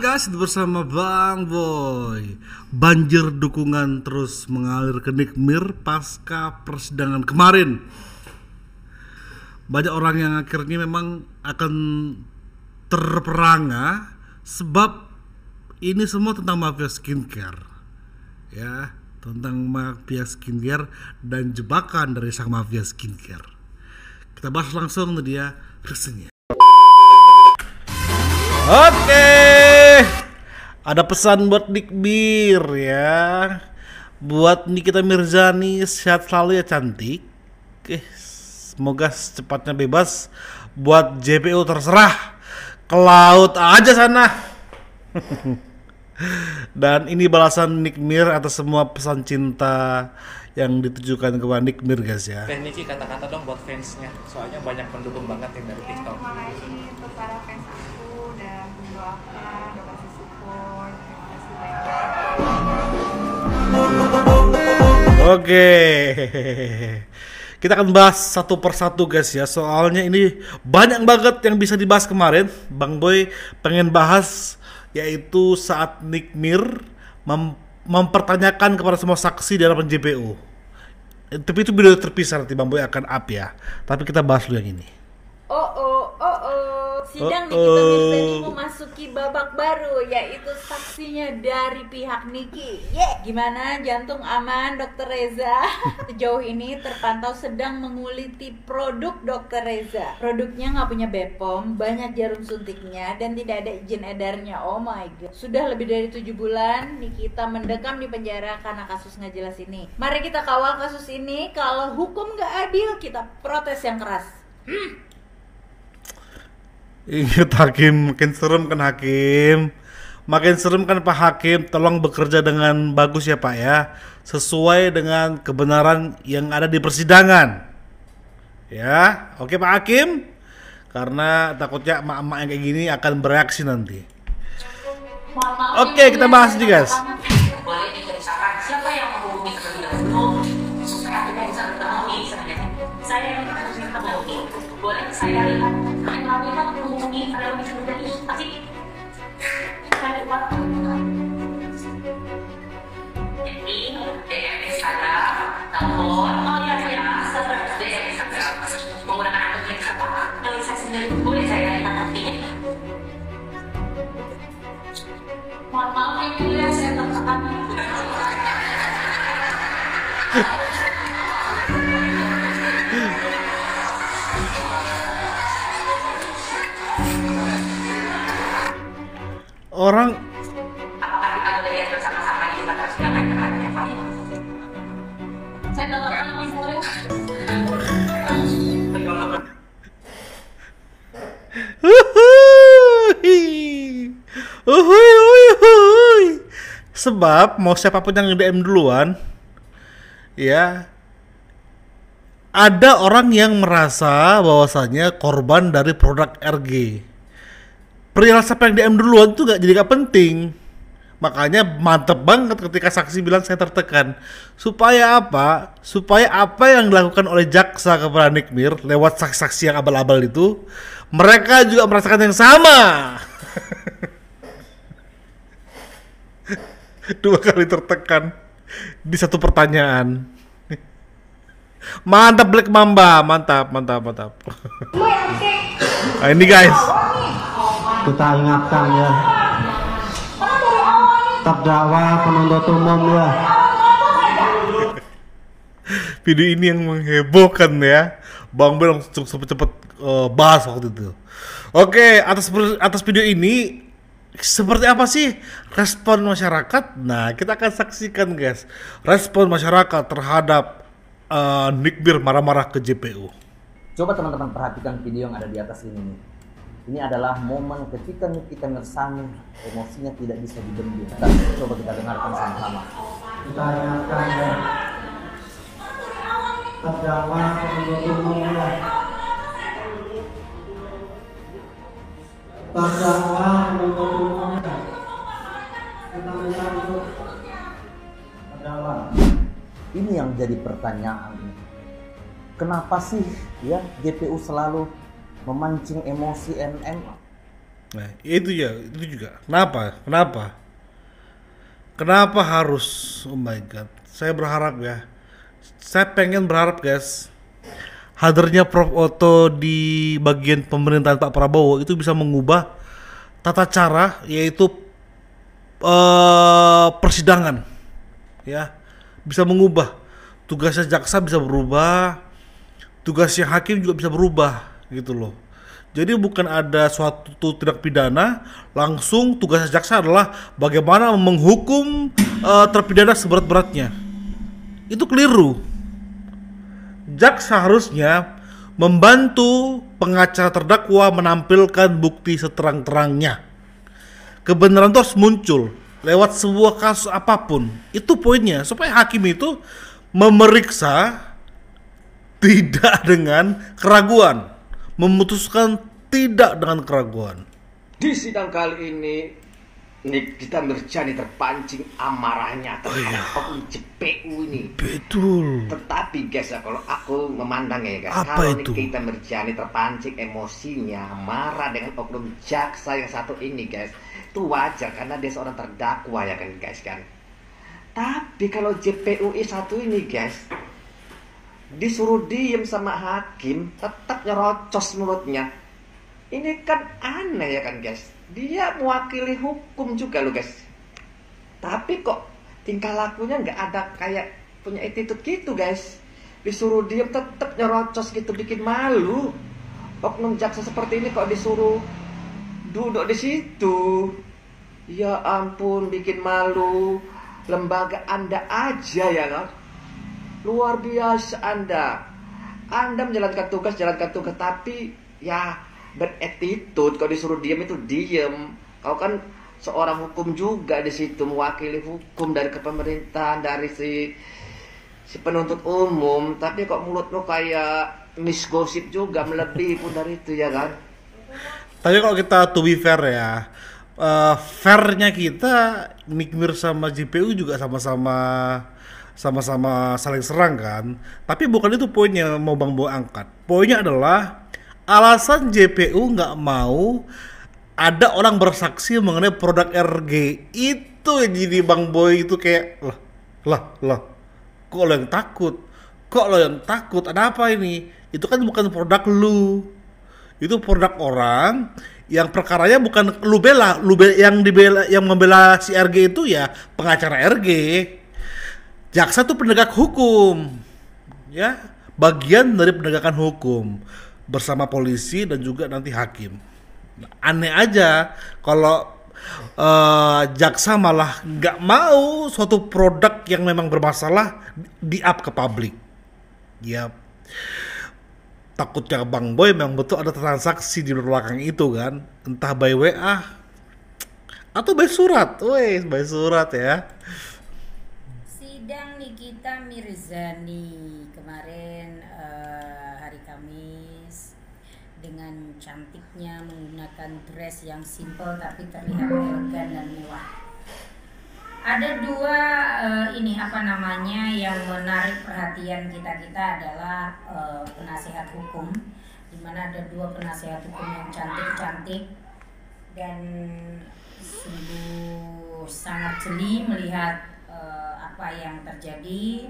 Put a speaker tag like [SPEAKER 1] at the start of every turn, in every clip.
[SPEAKER 1] guys, bersama Bang Boy. Banjir dukungan terus mengalir ke Nick Mir pasca persidangan kemarin. Banyak orang yang akhirnya memang akan terperangah sebab ini semua tentang mafia skincare. Ya, tentang mafia skincare dan jebakan dari sang mafia skincare. Kita bahas langsung ke dia resenya. Oke, ada pesan buat Nick Mir ya, buat Nikita Mirzani, sehat selalu ya cantik. Semoga secepatnya bebas. Buat JPU terserah, ke laut aja sana. Dan ini balasan Nick Mir atas semua pesan cinta yang ditujukan kepada Nick Mir guys ya.
[SPEAKER 2] Niki kata-kata dong buat fansnya, soalnya banyak pendukung banget yang dari TikTok.
[SPEAKER 3] Terima kasih untuk para fans aku dan mendoakan, udah kasih support. Terima kasih banyak.
[SPEAKER 1] Oke, kita akan bahas satu persatu guys ya. Soalnya ini banyak banget yang bisa dibahas kemarin. Bang Boy pengen bahas yaitu saat Nick Mir mempertanyakan kepada semua saksi di hadapan JPU. Tapi itu video terpisah, nanti Bang Boy akan up ya. Tapi kita bahas dulu yang ini.
[SPEAKER 3] Sidang Nikita Mirzani memasuki babak baru, yaitu saksinya dari pihak Niki. Gimana jantung aman Dokter Reza? Sejauh ini terpantau sedang menguliti produk Dokter Reza. Produknya nggak punya BPOM, banyak jarum suntiknya, dan tidak ada izin edarnya. Oh my god. Sudah lebih dari 7 bulan Nikita mendekam di penjara karena kasus nggak jelas ini. Mari kita kawal kasus ini. Kalau hukum nggak adil, kita protes yang keras.
[SPEAKER 1] Ingat hakim, makin serem kan hakim. Makin serem kan Pak Hakim. Tolong bekerja dengan bagus ya Pak ya, sesuai dengan kebenaran yang ada di persidangan. Ya, oke Pak Hakim. Karena takutnya emak-emak yang kayak gini akan bereaksi nanti. Oke, kita bahas nih guys.
[SPEAKER 4] Boleh diceritakan siapa yang menghubungi terlebih dahulu supaya kita bisa bertemu saya yang minta menghubungi. Boleh saya lihat kalau kita menghubungi pada lebih dari pasti saya buat jadi DMS ada telepon saya DMS ada menggunakan akun yang sama dari saya sendiri boleh saya lihat nanti. Mohon maaf yang mulia, saya tertekan.
[SPEAKER 1] Orang
[SPEAKER 4] Apakah kita boleh lihat bersama-sama di tempat persidangan terhadap Pak? Saya tertekan, Mas Mulia.
[SPEAKER 1] Sebab mau siapapun yang nge-DM duluan ya, ada orang yang merasa bahwasannya korban dari produk RG. Perihal siapa yang DM duluan itu gak penting. Makanya mantep banget ketika saksi bilang saya tertekan. Supaya apa? Supaya apa yang dilakukan oleh jaksa kepada Nick Mir lewat saksi-saksi yang abal-abal itu, mereka juga merasakan yang sama. 2 kali tertekan di satu pertanyaan. Mantap Black Mamba, mantap. Nah, ini guys,
[SPEAKER 5] kita ingatkan ya, terdakwa penuntut umum ya.
[SPEAKER 1] video ini yang menghebohkan ya. Bang Boy langsung cepet-cepet bahas waktu itu. Oke, atas video ini seperti apa sih respon masyarakat? Nah, kita akan saksikan guys respon masyarakat terhadap Nick Mir marah-marah ke JPU.
[SPEAKER 6] Coba teman-teman perhatikan video yang ada di atas ini nih. Ini adalah momen ketika Nikita Mirzani emosinya tidak bisa dibendung. Coba kita dengarkan sama-sama.
[SPEAKER 5] Kita ingatkan ya, terdakwa penuntut umum ya. Terdakwa penuntut umum ya. Kita minta untuk terdakwa.
[SPEAKER 6] Ini yang jadi pertanyaan. Kenapa sih ya JPU selalu memancing emosi NM?
[SPEAKER 1] Nah, itu ya, itu juga. Kenapa harus? Oh my god. Saya berharap ya. Saya pengen berharap guys, hadirnya Prof Otto di bagian pemerintahan Pak Prabowo itu bisa mengubah tata cara, yaitu persidangan, ya, bisa mengubah. Tugasnya jaksa bisa berubah, tugasnya hakim juga bisa berubah, gitu loh. Jadi bukan ada suatu tindak pidana, langsung tugas jaksa adalah bagaimana menghukum terpidana seberat-beratnya. Itu keliru. Jaksa harusnya membantu pengacara terdakwa menampilkan bukti seterang-terangnya. Kebenaran itu harus muncul lewat sebuah kasus apapun. Itu poinnya, supaya hakim itu memeriksa tidak dengan keraguan, memutuskan tidak dengan keraguan.
[SPEAKER 7] Di sidang kali ini Nikita Mirzani terpancing amarahnya terhadap oknum JPU ini.
[SPEAKER 1] Betul.
[SPEAKER 7] Tetapi guys ya, kalau aku memandang ya guys,
[SPEAKER 1] Apa
[SPEAKER 7] kalau
[SPEAKER 1] itu?
[SPEAKER 7] Nikita Mirzani terpancing emosinya marah dengan oknum jaksa yang satu ini guys, itu wajar karena dia seorang terdakwa ya kan guys kan. Tapi kalau JPUI satu ini guys, disuruh diem sama hakim, tetap nyerocos mulutnya. Ini kan aneh ya kan guys. Dia mewakili hukum juga loh guys. Tapi kok tingkah lakunya nggak ada kayak punya attitude gitu guys. Disuruh diem tetap nyerocos gitu, bikin malu. Oknum jaksa seperti ini kok disuruh duduk di situ. Ya ampun, bikin malu. Lembaga Anda aja ya kan. Luar biasa Anda. Anda menjalankan tugas tapi ya berattitude. Kalau disuruh diam itu diam. Kau kan seorang hukum juga di situ, mewakili hukum dari kepemerintahan, dari si penuntut umum. Tapi kok mulutmu kayak misgosip juga, melebihi pun dari itu ya kan.
[SPEAKER 1] Tapi kalau kita to be fair ya, fairnya kita Nikmir sama JPU juga sama-sama saling serang kan. Tapi bukan itu poinnya mau Bang Boy angkat. Poinnya adalah alasan JPU nggak mau ada orang bersaksi mengenai produk RG. Itu yang jadi Bang Boy itu kayak lah kok lo yang takut, ada apa ini? Itu kan bukan produk lu, itu produk orang yang perkaranya bukan lu bela yang membela si RG itu ya pengacara RG. Jaksa tuh penegak hukum, ya, bagian dari penegakan hukum bersama polisi dan juga nanti hakim. Aneh aja kalau jaksa malah nggak mau suatu produk yang memang bermasalah di-up ke publik. Ya, takutnya Bang Boy memang betul ada transaksi di belakang itu kan, entah by WA atau by surat. By surat ya.
[SPEAKER 8] Sidang Nikita Mirzani kemarin hari Kamis dengan cantiknya menggunakan dress yang simple tapi terlihat elegan dan mewah. Ada dua yang menarik perhatian kita adalah penasihat hukum, di mana ada dua penasihat hukum yang cantik-cantik dan sungguh sangat jeli melihat apa yang terjadi,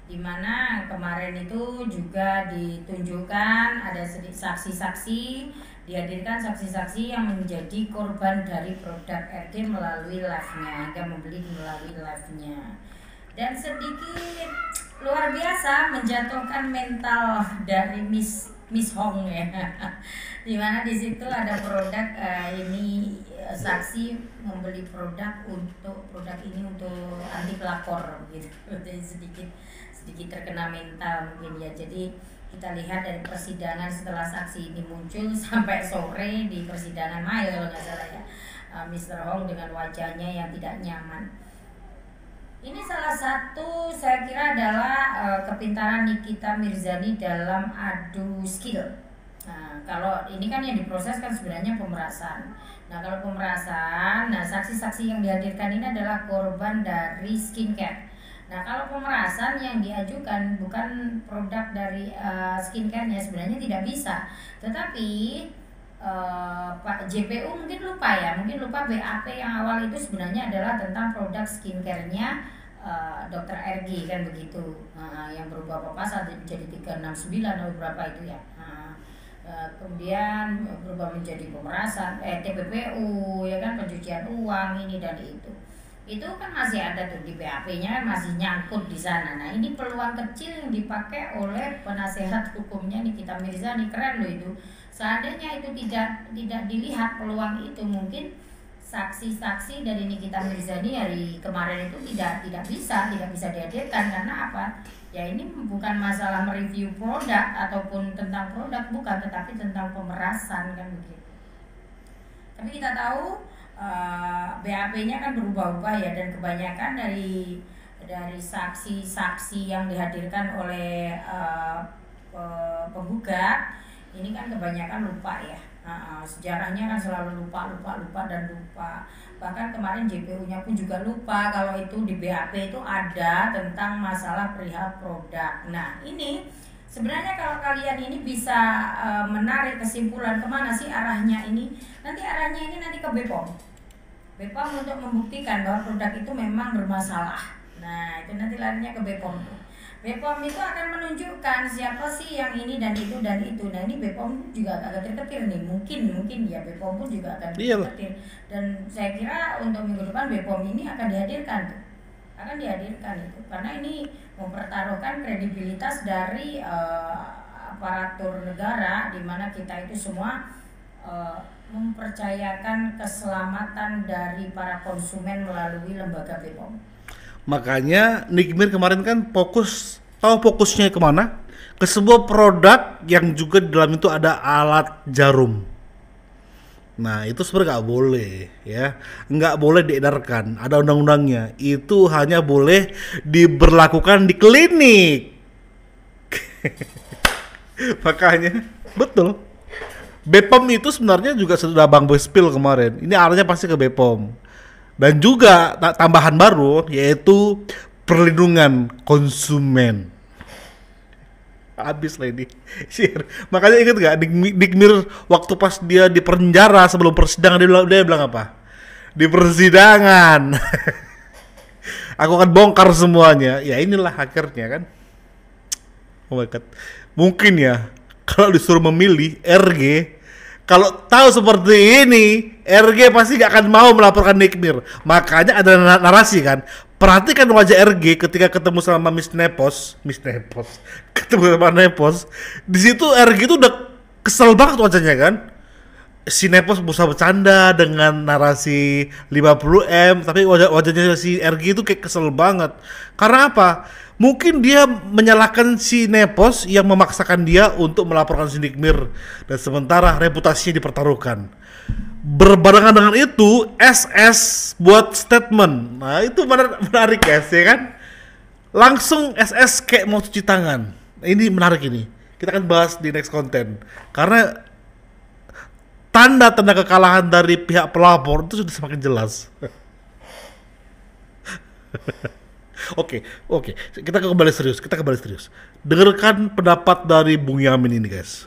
[SPEAKER 8] di mana kemarin itu juga ditunjukkan ada saksi-saksi, dihadirkan saksi-saksi yang menjadi korban dari produk RG melalui live-nya, hingga membeli melalui live-nya, dan sedikit luar biasa menjatuhkan mental dari Miss Hong ya. Dimana di situ ada produk saksi membeli produk ini untuk anti pelakor gitu. Jadi sedikit terkena mental mungkin ya. Jadi kita lihat dari persidangan setelah saksi ini muncul sampai sore di persidangan Mail kalau nggak salah ya, Mr. Hong dengan wajahnya yang tidak nyaman. Ini salah satu saya kira adalah kepintaran Nikita Mirzani dalam adu skill. Nah, kalau ini kan yang diproses kan sebenarnya pemerasan. Nah, kalau pemerasan, saksi-saksi yang dihadirkan ini adalah korban dari skincare. Nah, kalau pemerasan yang diajukan bukan produk dari skincare-nya sebenarnya tidak bisa. Tetapi Pak JPU mungkin lupa BAP yang awal itu sebenarnya adalah tentang produk skincare-nya Dr. RG kan begitu. Yang berubah pasal menjadi 369 atau berapa itu ya. Kemudian berubah menjadi pemerasan TPPU ya kan, pencucian uang ini dan itu kan masih ada tuh di BAP-nya kan, masih nyangkut di sana. Nah ini peluang kecil yang dipakai oleh penasehat hukumnya Nikita Mirzani, keren loh itu. Seandainya itu tidak dilihat peluang itu, mungkin saksi-saksi dari Nikita Mirzani hari kemarin itu tidak bisa dihadirkan. Karena apa? Ya ini bukan masalah mereview produk ataupun tentang produk, bukan, tetapi tentang pemerasan kan begitu. Tapi kita tahu BAP-nya kan berubah-ubah ya, dan kebanyakan dari saksi-saksi yang dihadirkan oleh penggugat ini kan kebanyakan lupa ya. Sejarahnya kan selalu lupa. Bahkan kemarin JPU-nya pun juga lupa kalau itu di BAP itu ada tentang masalah perihal produk. Nah ini sebenarnya kalau kalian ini bisa menarik kesimpulan kemana sih arahnya ini, arahnya ini nanti ke BPOM untuk membuktikan bahwa produk itu memang bermasalah. Nah itu nanti larinya ke BPOM. BPOM itu akan menunjukkan siapa sih yang ini dan itu. Nah ini BPOM juga agak ketir-ketir nih, mungkin ya BPOM pun juga akan ketir-ketir. Dan saya kira untuk minggu depan BPOM ini akan dihadirkan itu, karena ini mempertaruhkan kredibilitas dari aparatur negara, di mana kita itu semua mempercayakan keselamatan dari para konsumen melalui lembaga BPOM.
[SPEAKER 1] Makanya Nikmir kemarin kan fokusnya kemana? Ke sebuah produk yang juga di dalam itu ada alat jarum. Nah itu sebenarnya nggak boleh ya, nggak boleh diedarkan, ada undang-undangnya. Itu hanya boleh diberlakukan di klinik. Makanya betul, BPOM itu sebenarnya juga sudah Bang Boy spill kemarin. Ini arahnya pasti ke BPOM. Dan juga tambahan baru yaitu perlindungan konsumen. Habis lah ini. Makanya ingat gak Nikmir waktu pas dia di penjara sebelum persidangan dia bilang apa? Di persidangan aku akan bongkar semuanya. Ya inilah akhirnya kan. Oh my God. Mungkin ya kalau disuruh memilih RG, kalau tahu seperti ini, RG pasti gak akan mau melaporkan Nikmir. Makanya ada narasi kan. Perhatikan wajah RG ketika ketemu sama Miss Nepos. Ketemu sama Nepos. Di situ RG itu udah kesel banget wajahnya kan. Si Nepos berusaha bercanda dengan narasi 50M, tapi wajahnya si RG itu kayak kesel banget. Karena apa? Mungkin dia menyalahkan si Nepos yang memaksakan dia untuk melaporkan si Nikmir, dan sementara reputasinya dipertaruhkan. Berbarengan dengan itu, SS buat statement. Nah itu menarik guys ya kan. Langsung SS kayak mau cuci tangan. Ini menarik ini. Kita akan bahas di next content. Karena tanda-tanda kekalahan dari pihak pelapor itu sudah semakin jelas. Oke, kita kembali serius. Dengarkan pendapat dari Bung Yamin ini, guys.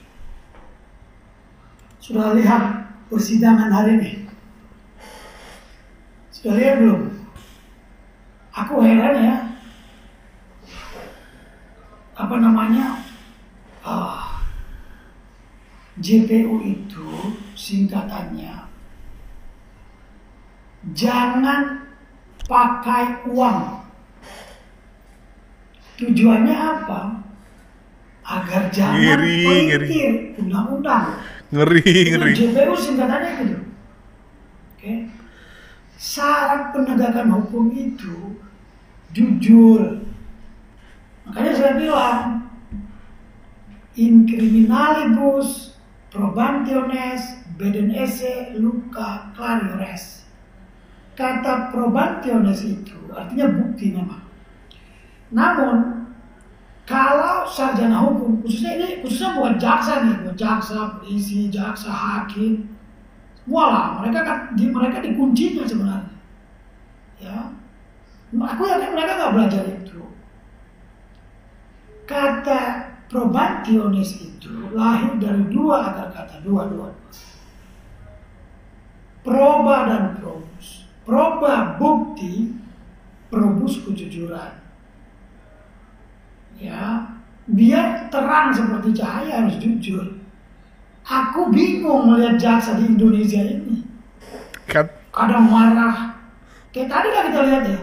[SPEAKER 9] Sudah lihat persidangan hari ini? Sudah lihat belum? Aku heran ya. JPU itu singkatannya jangan pakai uang. Tujuannya apa? Agar jangan pelintir undang-undang.
[SPEAKER 1] Ngeri.
[SPEAKER 9] JPU singkatannya gitu. Oke. Syarat penegakan hukum itu jujur. Makanya saya bilang in criminalibus probationes beden esse luca clariores. Kata probationes itu artinya bukti memang. Namun kalau sarjana hukum, khususnya bukan jaksa nih, bukan jaksa, polisi, jaksa, hakim, semua lah, mereka dikuncinya sebenarnya. Ya, aku yakin mereka nggak belajar itu. Kata probationis itu lahir dari dua akar kata, dua. proba dan probus. Proba bukti, probus kejujuran. Ya, biar terang seperti cahaya harus jujur. Aku bingung melihat jaksa di Indonesia ini.
[SPEAKER 1] Kan?
[SPEAKER 9] Kadang marah. Kayak tadi lah kita lihat ya.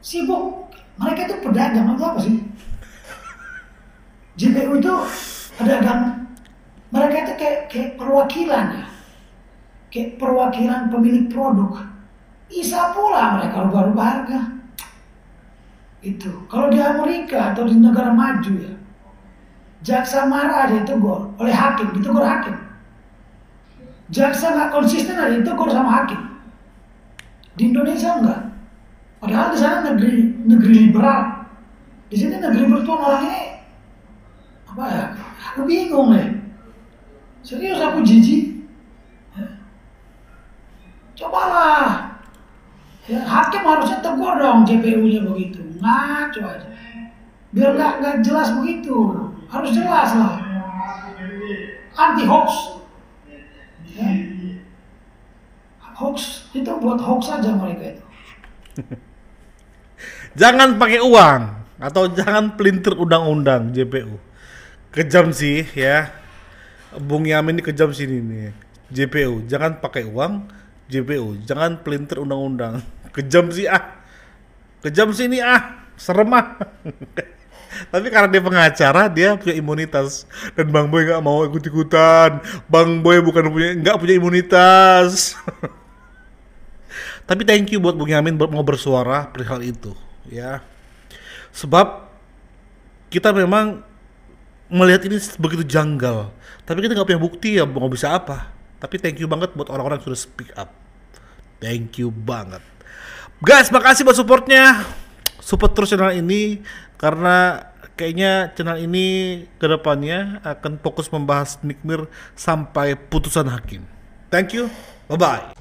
[SPEAKER 9] Sibuk. Mereka itu pedagang atau apa sih? JPU itu pedagang. Mereka itu kayak perwakilan ya. Kayak perwakilan pemilik produk. Bisa pula mereka rubah-rubah harga. Itu. Kalau di Amerika atau di negara maju ya, jaksa marah ada ditegur oleh hakim, ditegur hakim. Jaksa nggak konsisten ada ditegur sama hakim. Di Indonesia enggak. Padahal di sana negeri liberal. Di sini negeri bertuan orang ini apa ya? Aku bingung ya. Serius aku jijik. Cobalah. Ya, hakim harusnya tegur dong JPU-nya begitu. Ngaco aja. Biar nggak jelas begitu. Harus jelas lah. Anti hoax. Ya. Hoax itu buat hoax aja mereka itu.
[SPEAKER 1] Jangan pakai uang atau jangan pelintir undang-undang JPU. Kejam sih ya. Bung Yamin ini kejam sini nih. JPU, jangan pakai uang. JPU, jangan pelintir undang-undang. Kejam sih ah. Kejam sih ini ah. Serem ah. Tapi karena dia pengacara, dia punya imunitas. Dan Bang Boy nggak mau ikut-ikutan. Bang Boy nggak punya imunitas. Tapi thank you buat Bung Yamin mau bersuara perihal itu, ya. Sebab kita memang melihat ini begitu janggal. Tapi kita nggak punya bukti ya, mau bisa apa. Tapi thank you banget buat orang-orang yang sudah speak up. Thank you banget. Guys, makasih buat supportnya. Support terus channel ini karena kayaknya channel ini kedepannya akan fokus membahas Nikmir sampai putusan hakim. Thank you, bye bye.